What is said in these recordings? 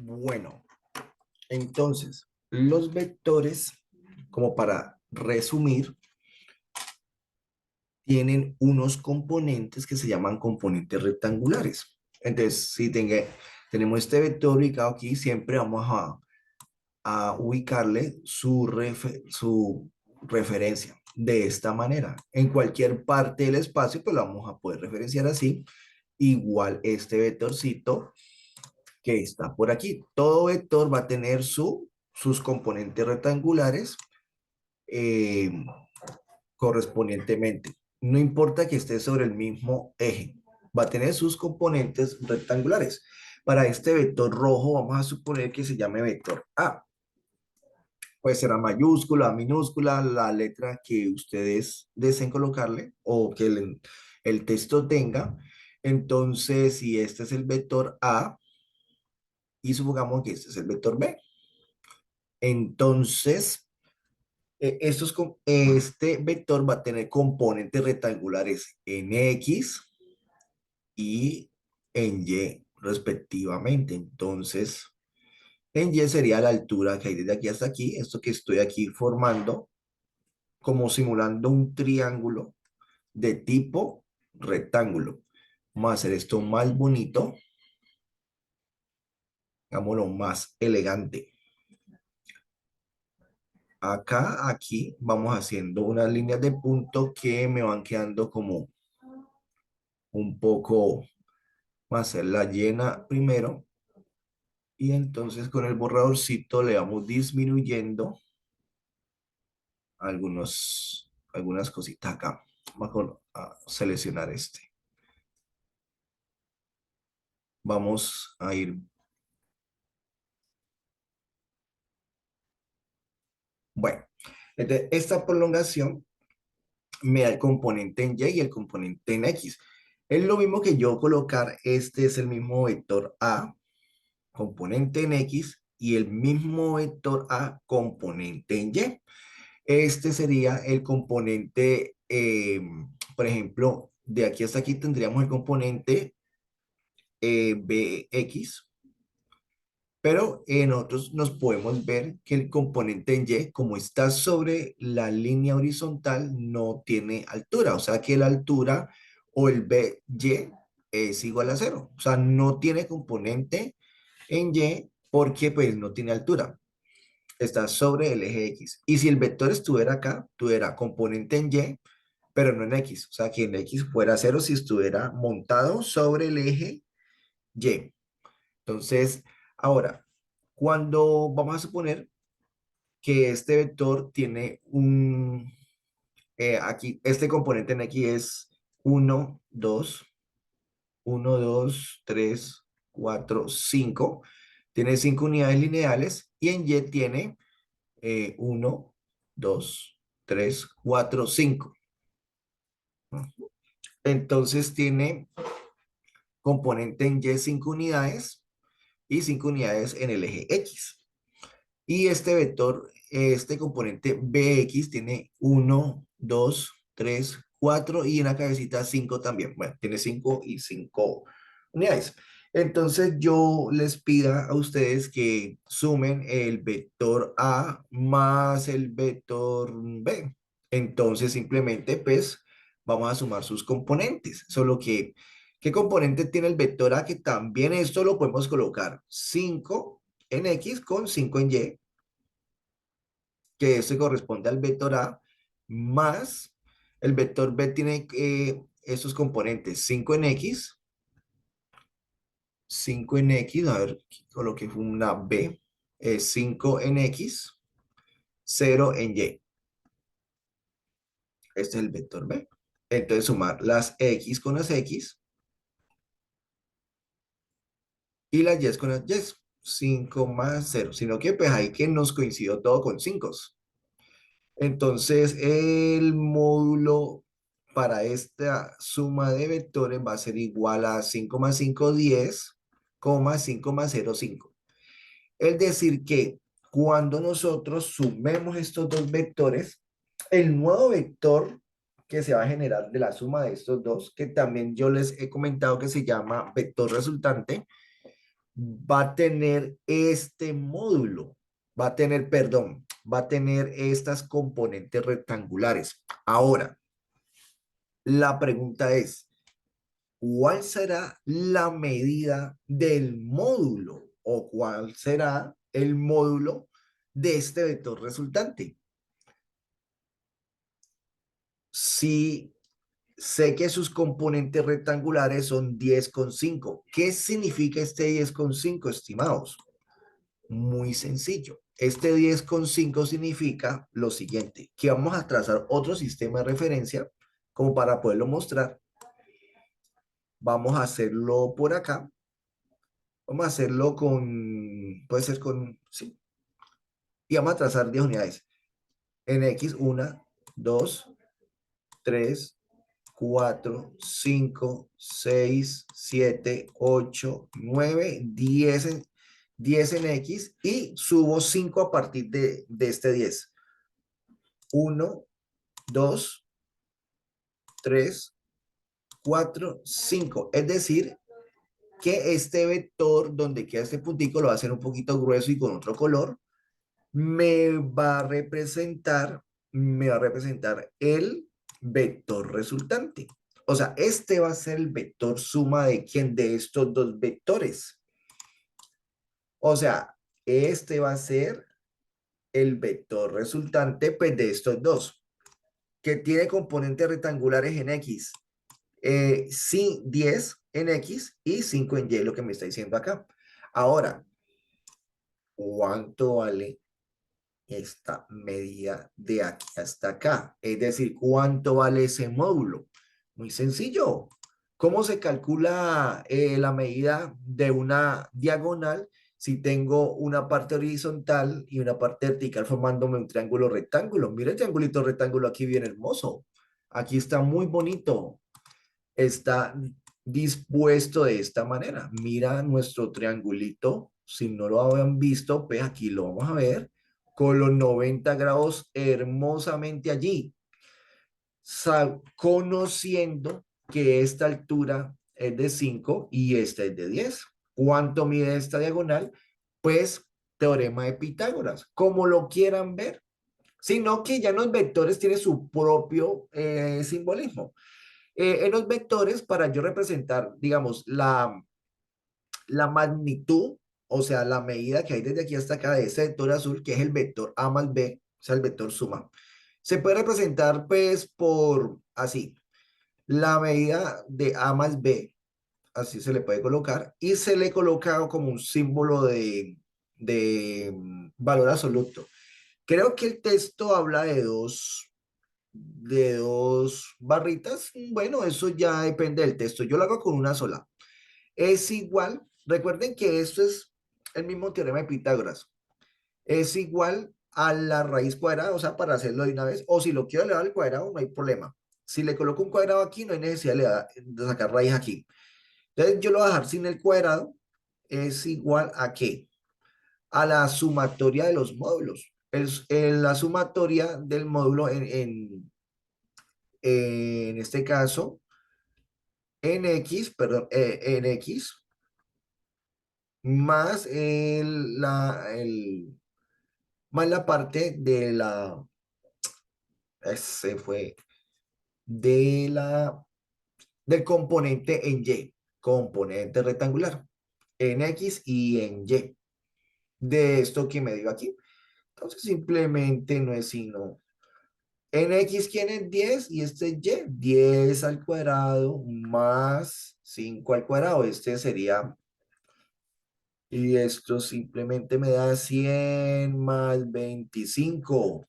Bueno, entonces, los vectores, como para resumir, tienen unos componentes que se llaman componentes rectangulares. Entonces, si tenemos este vector ubicado aquí, siempre vamos a ubicarle su referencia de esta manera. En cualquier parte del espacio, pues lo vamos a poder referenciar así. Igual este vectorcito que está por aquí. Todo vector va a tener sus componentes rectangulares eh, correspondientemente. No importa que esté sobre el mismo eje, va a tener sus componentes rectangulares. Para este vector rojo vamos a suponer que se llame vector A. Puede ser A mayúscula, A minúscula, la letra que ustedes deseen colocarle o que el texto tenga. Entonces, si este es el vector A y supongamos que este es el vector B, entonces este vector va a tener componentes rectangulares en X y en Y respectivamente. Entonces, en Y sería la altura que hay desde aquí hasta aquí, esto que estoy aquí formando, como simulando un triángulo de tipo rectángulo. Vamos a hacer esto más bonito, hagámoslo más elegante. Acá, aquí, vamos haciendo unas líneas de punto que me van quedando como un poco. Vamos a hacer la llena primero y entonces con el borradorcito le vamos disminuyendo algunas cositas acá. Vamos a seleccionar este. Vamos a ir. Bueno, entonces esta prolongación me da el componente en Y y el componente en X. Es lo mismo que yo colocar, este es el mismo vector A, componente en X, y el mismo vector A, componente en Y. Este sería el componente, por ejemplo, de aquí hasta aquí tendríamos el componente Bx, pero nosotros nos podemos ver que el componente en Y, como está sobre la línea horizontal, no tiene altura, o sea que la altura o el By es igual a cero, o sea, no tiene componente en Y porque pues no tiene altura, está sobre el eje X. Y si el vector estuviera acá, tuviera componente en Y, pero no en X. O sea, que en X fuera cero si estuviera montado sobre el eje Y. Entonces, ahora, cuando vamos a suponer que este vector tiene aquí, este componente en X es uno, 2, 3, 4, 5. Tiene 5 unidades lineales y en Y tiene 1, 2, 3, 4, 5. Entonces tiene componente en Y 5 unidades y 5 unidades en el eje X. Y este vector, este componente Bx tiene 1, 2, 3, 4 y en la cabecita 5 también. Bueno, tiene 5 y 5 unidades. Entonces yo les pida a ustedes que sumen el vector A más el vector B. Entonces simplemente pues vamos a sumar sus componentes. Solo que, ¿qué componente tiene el vector A? Que también esto lo podemos colocar 5 en X con 5 en Y, que esto corresponde al vector A, más el vector B tiene estos componentes 5 en X, 5 en X, a ver, coloqué una B, 5 en X, 0 en Y. Este es el vector B. Entonces sumar las X con las X y las Y con las Y. 5 más 0, sino que pues ahí que nos coincidió todo con 5. Entonces, el módulo para esta suma de vectores va a ser igual a 5 más 5, 10, 5 más 0, 5. Es decir que cuando nosotros sumemos estos dos vectores, el nuevo vector que se va a generar de la suma de estos dos, que también yo les he comentado que se llama vector resultante, va a tener este módulo, va a tener, perdón, va a tener estas componentes rectangulares. Ahora, la pregunta es, ¿cuál será la medida del módulo o cuál será el módulo de este vector resultante? Si sé que sus componentes rectangulares son 10,5. ¿Qué significa este 10,5, estimados? Muy sencillo. Este 10,5 significa lo siguiente, que vamos a trazar otro sistema de referencia como para poderlo mostrar. Vamos a hacerlo por acá. Vamos a hacerlo con, puede ser con, sí. Y vamos a trazar 10 unidades. En X, 1, 2, 3, 4, 5, 6, 7, 8, 9, 10 en X y subo 5 a partir de este 10. 1, 2, 3, 4, 5. Es decir, que este vector donde queda este puntico lo va a hacer un poquito grueso y con otro color. Me va a representar el vector resultante. O sea, este va a ser el vector suma de quién, de estos dos vectores. O sea, este va a ser el vector resultante pues, de estos dos, que tiene componentes rectangulares en X. Sí, 10 en X y 5 en Y, lo que me está diciendo acá. Ahora, ¿cuánto vale esta medida de aquí hasta acá? Es decir, ¿cuánto vale ese módulo? Muy sencillo. ¿Cómo se calcula la medida de una diagonal si tengo una parte horizontal y una parte vertical formándome un triángulo rectángulo? Mira el triangulito rectángulo aquí bien hermoso. Aquí está muy bonito. Está dispuesto de esta manera. Mira nuestro triangulito. Si no lo habían visto, pues aquí lo vamos a ver con los 90 grados hermosamente allí, conociendo que esta altura es de 5 y esta es de 10. ¿Cuánto mide esta diagonal? Pues teorema de Pitágoras, como lo quieran ver, sino que ya los vectores tienen su propio simbolismo. En los vectores, para yo representar, digamos, la magnitud, o sea, la medida que hay desde aquí hasta acá de ese vector azul, que es el vector A más B, o sea, el vector suma, se puede representar, pues, por así, la medida de A más B, así se le puede colocar, y se le coloca como un símbolo de valor absoluto. Creo que el texto habla de dos barritas. Bueno, eso ya depende del texto. Yo lo hago con una sola. Es igual, recuerden que esto es el mismo teorema de Pitágoras. Es igual a la raíz cuadrada, o sea, para hacerlo de una vez, o si lo quiero elevar al cuadrado, no hay problema. Si le coloco un cuadrado aquí, no hay necesidad de sacar raíz aquí. Entonces, yo lo voy a dejar sin el cuadrado. Es igual a ¿qué? A la sumatoria de los módulos. La sumatoria del módulo en este caso, en X, perdón, en X, más más la parte se fue, de del componente en Y, componente rectangular, en X y en Y, de esto que me dio aquí. Entonces simplemente no es sino, en X ¿quién es 10? Y este es Y, 10 al cuadrado más 5 al cuadrado, este sería. Y esto simplemente me da 100 más 25.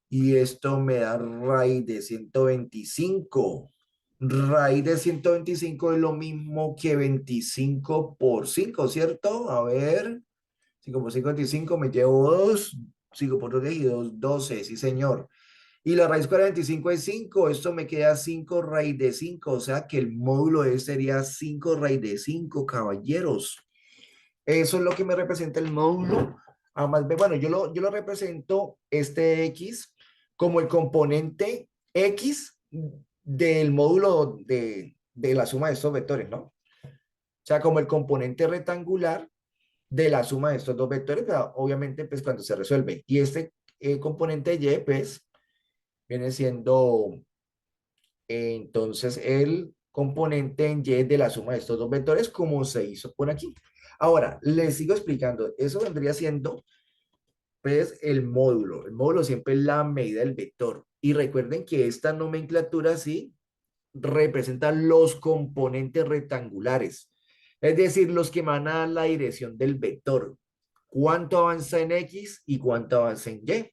Y esto me da raíz de 125. Raíz de 125 es lo mismo que 25 por 5, ¿cierto? A ver, 5 por 5, 25, me llevo 2. 5 por 2, 10 y 2, 12, sí señor. Y la raíz cuadrada de 25 es 5, esto me queda 5 raíz de 5, o sea que el módulo de sería 5 raíz de 5, caballeros. Eso es lo que me representa el módulo A más B. Bueno, yo lo represento este X como el componente X del módulo de la suma de estos vectores, ¿no? O sea, como el componente rectangular de la suma de estos dos vectores, pero obviamente pues cuando se resuelve. Y este componente y pues viene siendo entonces el componente en y de la suma de estos dos vectores como se hizo por aquí. Ahora, les sigo explicando. Eso vendría siendo pues el módulo. El módulo siempre es la medida del vector. Y recuerden que esta nomenclatura sí representa los componentes rectangulares. Es decir, los que van a dar la dirección del vector. Cuánto avanza en X y cuánto avanza en Y.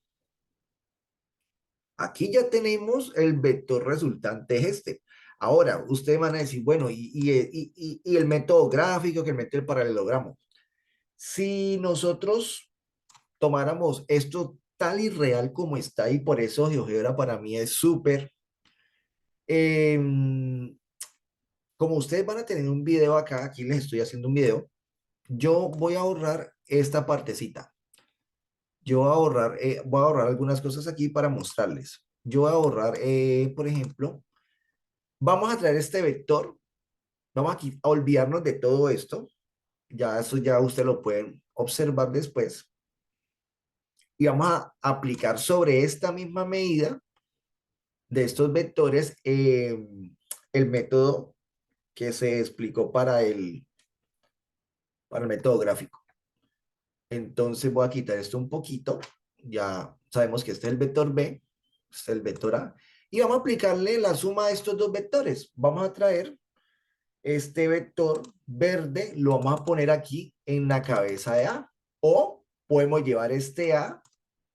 Aquí ya tenemos el vector resultante es este. Ahora, ustedes van a decir, bueno, y el método gráfico, que el método del paralelogramo. Si nosotros tomáramos esto tal y real como está, y por eso GeoGebra para mí es súper, como ustedes van a tener un video acá, aquí les estoy haciendo un video, yo voy a ahorrar esta partecita. Yo voy a ahorrar algunas cosas aquí para mostrarles. Yo voy a ahorrar, por ejemplo, vamos a traer este vector, vamos aquí a olvidarnos de todo esto, ya eso ya ustedes lo pueden observar después, y vamos a aplicar sobre esta misma medida de estos vectores el método que se explicó para el método gráfico. Entonces voy a quitar esto un poquito, ya sabemos que este es el vector B, este es el vector A, y vamos a aplicarle la suma de estos dos vectores. Vamos a traer este vector verde, lo vamos a poner aquí en la cabeza de A, o podemos llevar este A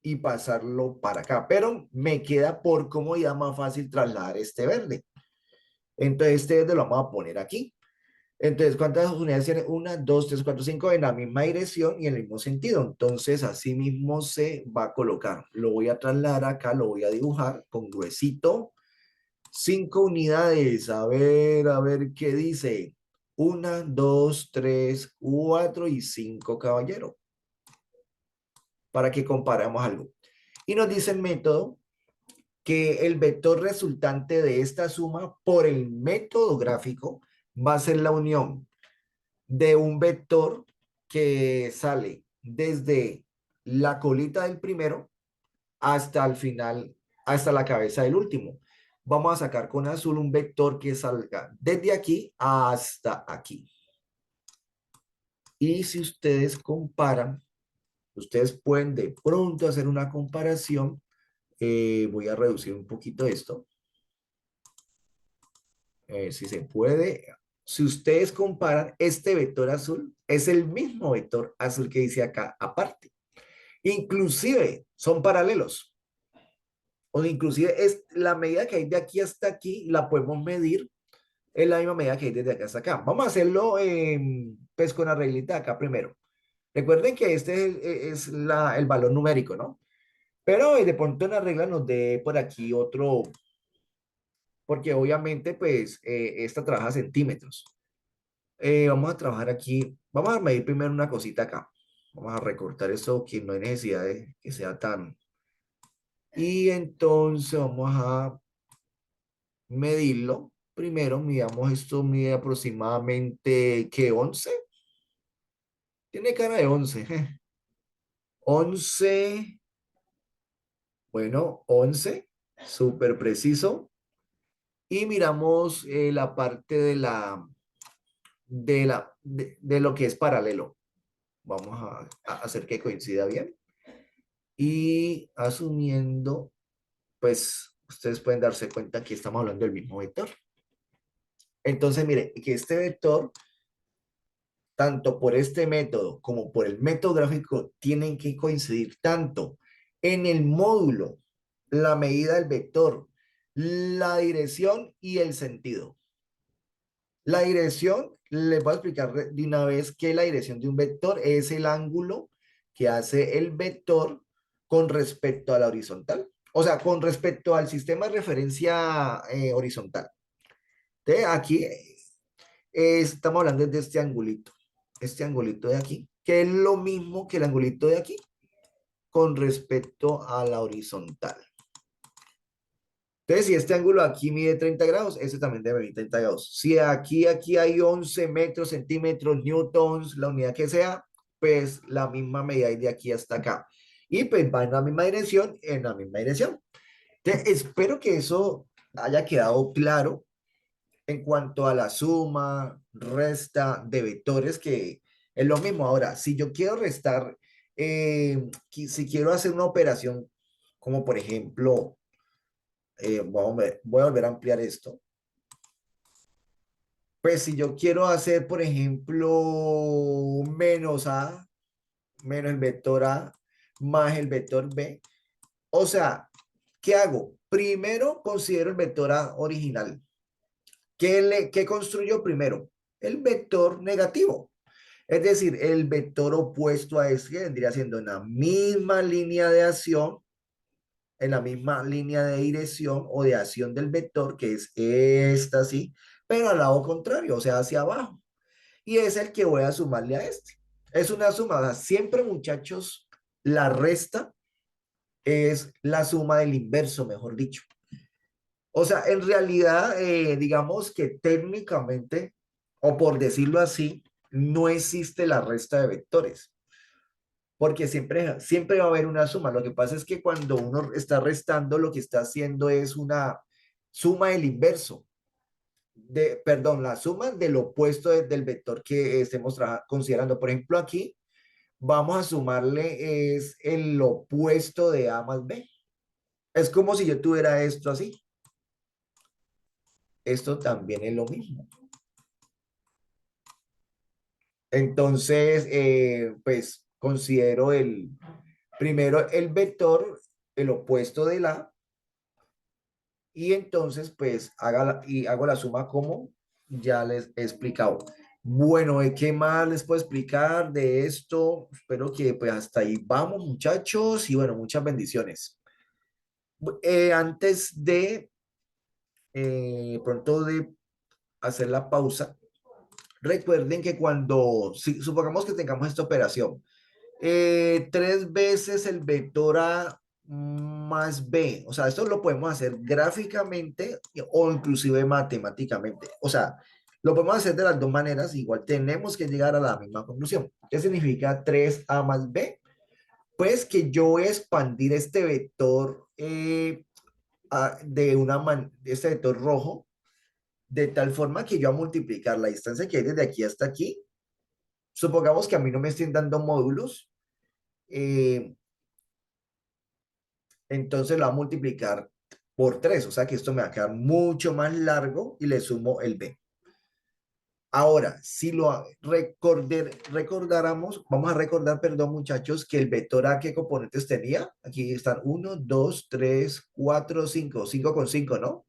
y pasarlo para acá, pero me queda por comodidad más fácil trasladar este verde. Entonces este verde lo vamos a poner aquí. Entonces, ¿cuántas unidades tiene? Una, dos, tres, cuatro, cinco, en la misma dirección y en el mismo sentido. Entonces, así mismo se va a colocar. Lo voy a trasladar acá, lo voy a dibujar con gruesito. 5 unidades. A ver qué dice. Una, dos, tres, cuatro y cinco, caballero. Para que comparamos algo. Y nos dice el método que el vector resultante de esta suma por el método gráfico va a ser la unión de un vector que sale desde la colita del primero hasta el final, hasta la cabeza del último. Vamos a sacar con azul un vector que salga desde aquí hasta aquí. Y si ustedes comparan, ustedes pueden de pronto hacer una comparación. Voy a reducir un poquito esto. Si se puede. Si ustedes comparan, este vector azul es el mismo vector azul que dice acá aparte. Inclusive son paralelos. O inclusive es la medida que hay de aquí hasta aquí, la podemos medir en la misma medida que hay desde acá hasta acá. Vamos a hacerlo pues con la reglita de acá primero. Recuerden que este es el valor numérico, ¿no? Pero de pronto en la regla nos dé por aquí otro, porque obviamente pues esta trabaja centímetros. Vamos a trabajar aquí, vamos a medir primero una cosita acá. Vamos a recortar eso que no hay necesidad de que sea tan. Y entonces vamos a medirlo. Primero, midamos esto, mide aproximadamente, ¿qué? 11. Tiene cara de 11. 11, bueno, 11, súper preciso. Y miramos la parte de lo que es paralelo. Vamos a hacer que coincida bien. Y asumiendo, pues, ustedes pueden darse cuenta que estamos hablando del mismo vector. Entonces, mire, que este vector tanto por este método como por el método gráfico tienen que coincidir tanto en el módulo, la medida del vector, la dirección y el sentido. La dirección, les voy a explicar de una vez que la dirección de un vector es el ángulo que hace el vector con respecto a la horizontal. O sea, con respecto al sistema de referencia horizontal. Entonces, aquí estamos hablando de este angulito de aquí, que es lo mismo que el angulito de aquí con respecto a la horizontal. Entonces, si este ángulo aquí mide 30 grados, este también debe medir 30 grados. Si aquí hay 11 metros, centímetros, newtons, la unidad que sea, pues la misma medida hay de aquí hasta acá. Y pues va en la misma dirección, en la misma dirección. Entonces, espero que eso haya quedado claro en cuanto a la suma, resta de vectores, que es lo mismo. Ahora, si yo quiero restar, si quiero hacer una operación, como por ejemplo, voy a volver a ampliar esto. Pues si yo quiero hacer, por ejemplo, menos A, menos el vector A, más el vector B. O sea, ¿qué hago? Primero considero el vector A original. ¿Qué construyo primero? El vector negativo. Es decir, el vector opuesto a este vendría siendo en la misma línea de acción, en la misma línea de dirección o de acción del vector, que es esta así, pero al lado contrario, o sea, hacia abajo. Y es el que voy a sumarle a este. Es una suma, o sea, siempre muchachos, la resta es la suma del inverso, mejor dicho. O sea, en realidad, digamos que técnicamente, o por decirlo así, no existe la resta de vectores, porque siempre va a haber una suma. Lo que pasa es que cuando uno está restando, lo que está haciendo es una suma del inverso, perdón, la suma del opuesto del vector que estemos considerando. Por ejemplo, aquí vamos a sumarle es el opuesto de A más B. Es como si yo tuviera esto así. Esto también es lo mismo. Entonces, pues considero primero el vector, el opuesto de la, y entonces pues hago la suma como ya les he explicado. Bueno, ¿qué más les puedo explicar de esto? Espero que pues hasta ahí vamos, muchachos, y bueno, muchas bendiciones. Antes de pronto de hacer la pausa, recuerden que si supongamos que tengamos esta operación, tres veces el vector A más B. O sea, esto lo podemos hacer gráficamente o inclusive matemáticamente. O sea, lo podemos hacer de las dos maneras. Igual tenemos que llegar a la misma conclusión. ¿Qué significa 3A más B? Pues que yo voy a expandir este vector este vector rojo, de tal forma que yo a multiplicar la distancia que hay desde aquí hasta aquí. Supongamos que a mí no me estén dando módulos. eh, entonces lo va a multiplicar por 3, o sea que esto me va a quedar mucho más largo y le sumo el b. Ahora, si recordáramos, vamos a recordar, perdón, muchachos, que el vector A, ¿qué componentes tenía? Aquí están 1, 2, 3, 4, 5, 5 con 5, ¿no?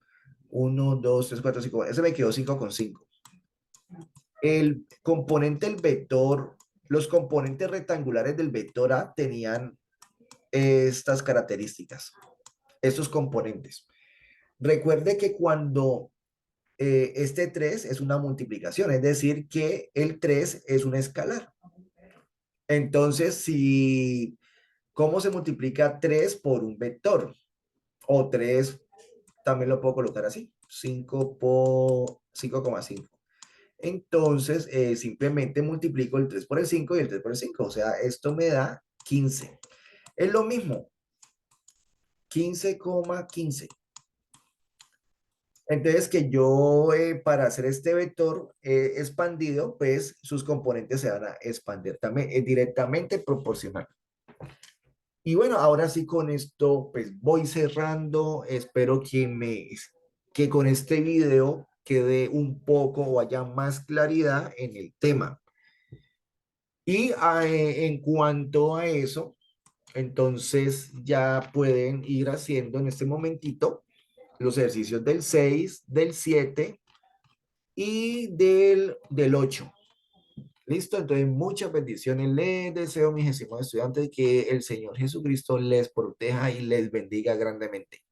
1, 2, 3, 4, 5. Ese me quedó 5 con 5. El componente del vector, los componentes rectangulares del vector A tenían estas características, estos componentes. Recuerde que cuando este 3 es una multiplicación, es decir, que el 3 es un escalar. Entonces, ¿cómo se multiplica 3 por un vector? O 3, también lo puedo colocar así, 5 por 5,5. Entonces, simplemente multiplico el 3 por el 5 y el 3 por el 5. O sea, esto me da 15. Es lo mismo, 15,15. Entonces, que yo para hacer este vector expandido, pues sus componentes se van a expandir también, es directamente proporcional. Y bueno, ahora sí con esto, pues voy cerrando. Espero que con este video quede un poco o haya más claridad en el tema. Y en cuanto a eso, entonces ya pueden ir haciendo en este momentito los ejercicios del 6, del 7 y del 8. ¿Listo? Entonces, muchas bendiciones. Les deseo, mis estimados estudiantes, que el Señor Jesucristo les proteja y les bendiga grandemente.